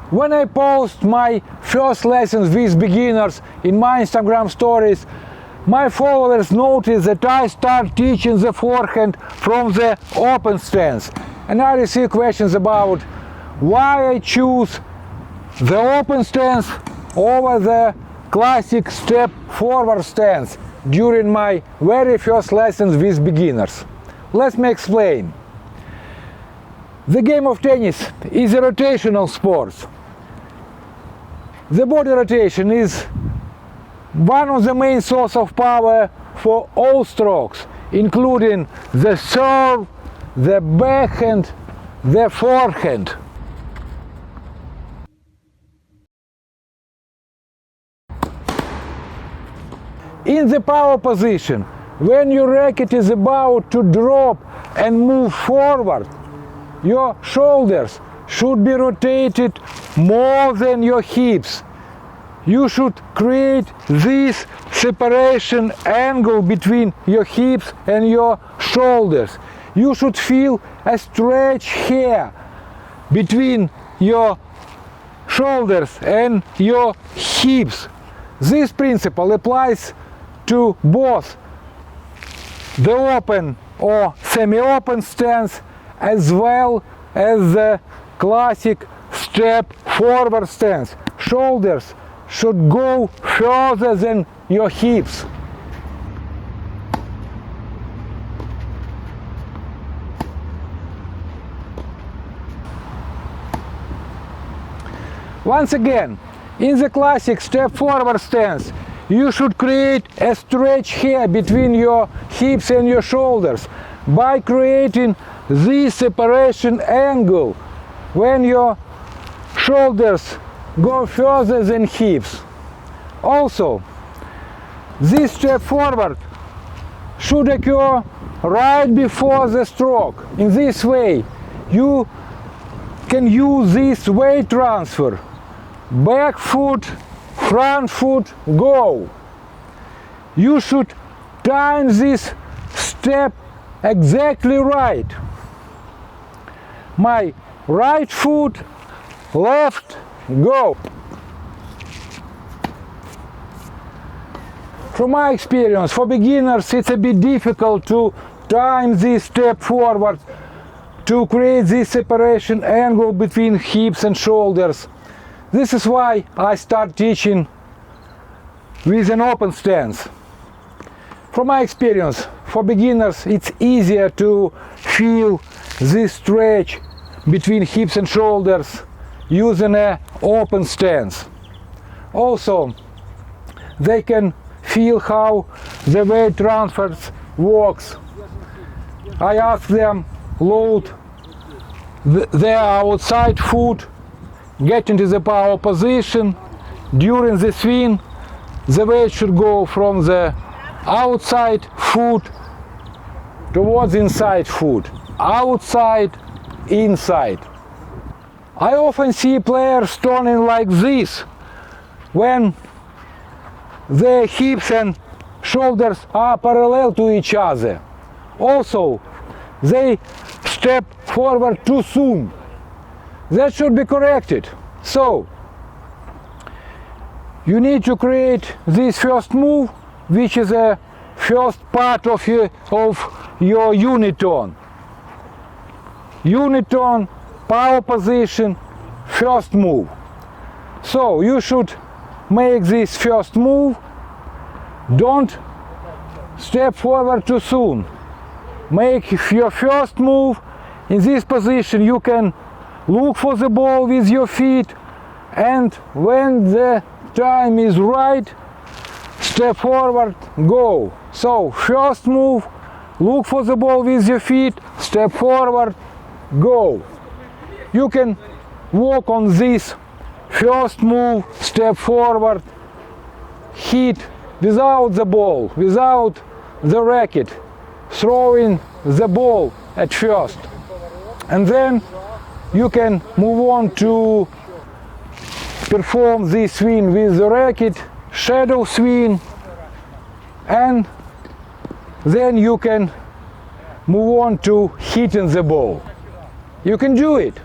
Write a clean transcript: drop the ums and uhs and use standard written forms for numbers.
When I post my first lessons with beginners in my Instagram stories, my followers notice that I start teaching the forehand from the open stance. And I receive questions about why I choose the open stance over the classic step forward stance during my very first lessons with beginners. Let me explain. The game of tennis is a rotational sport. The body rotation is one of the main sources of power for all strokes, including the serve, the backhand, the forehand. In the power position, when your racket is about to drop and move forward, your shoulders should be rotated more than your hips. You should create this separation angle between your hips and your shoulders. You should feel a stretch here between your shoulders and your hips. This principle applies to both the open or semi-open stance as well as the classic step forward stance. Shoulders should go further than your hips. Once again, in the classic step forward stance, you should create a stretch here between your hips and your shoulders by creating this separation angle when your shoulders go further than hips. Also, this step forward should occur right before the stroke. In this way, you can use this weight transfer. Back foot, front foot, go. You should time this step exactly right. My right foot, left, go. From my experience, for beginners it's a bit difficult to time this step forward to create this separation angle between hips and shoulders. This is why I start teaching with an open stance. From my experience, for beginners it's easier to feel this stretch between hips and shoulders using an open stance. Also, they can feel how the weight transfer works. I ask them load their outside foot, get into the power position. During the swing, the weight should go from the outside foot towards inside foot. Outside, inside. I often see players turning like this when their hips and shoulders are parallel to each other. Also, they step forward too soon. That should be corrected. So, you need to create this first move, which is the first part of your uniturn. Uniturn, power position, first move. So, you should make this first move. Don't step forward too soon. Make your first move. In this position you can look for the ball with your feet, and when the time is right, step forward, go. So, first move, look for the ball with your feet, step forward, go. You can work on this first move, step forward, hit without the ball, without the racket, throwing the ball at first. And then you can move on to perform this swing with the racket, shadow swing, and then you can move on to hitting the ball. You can do it.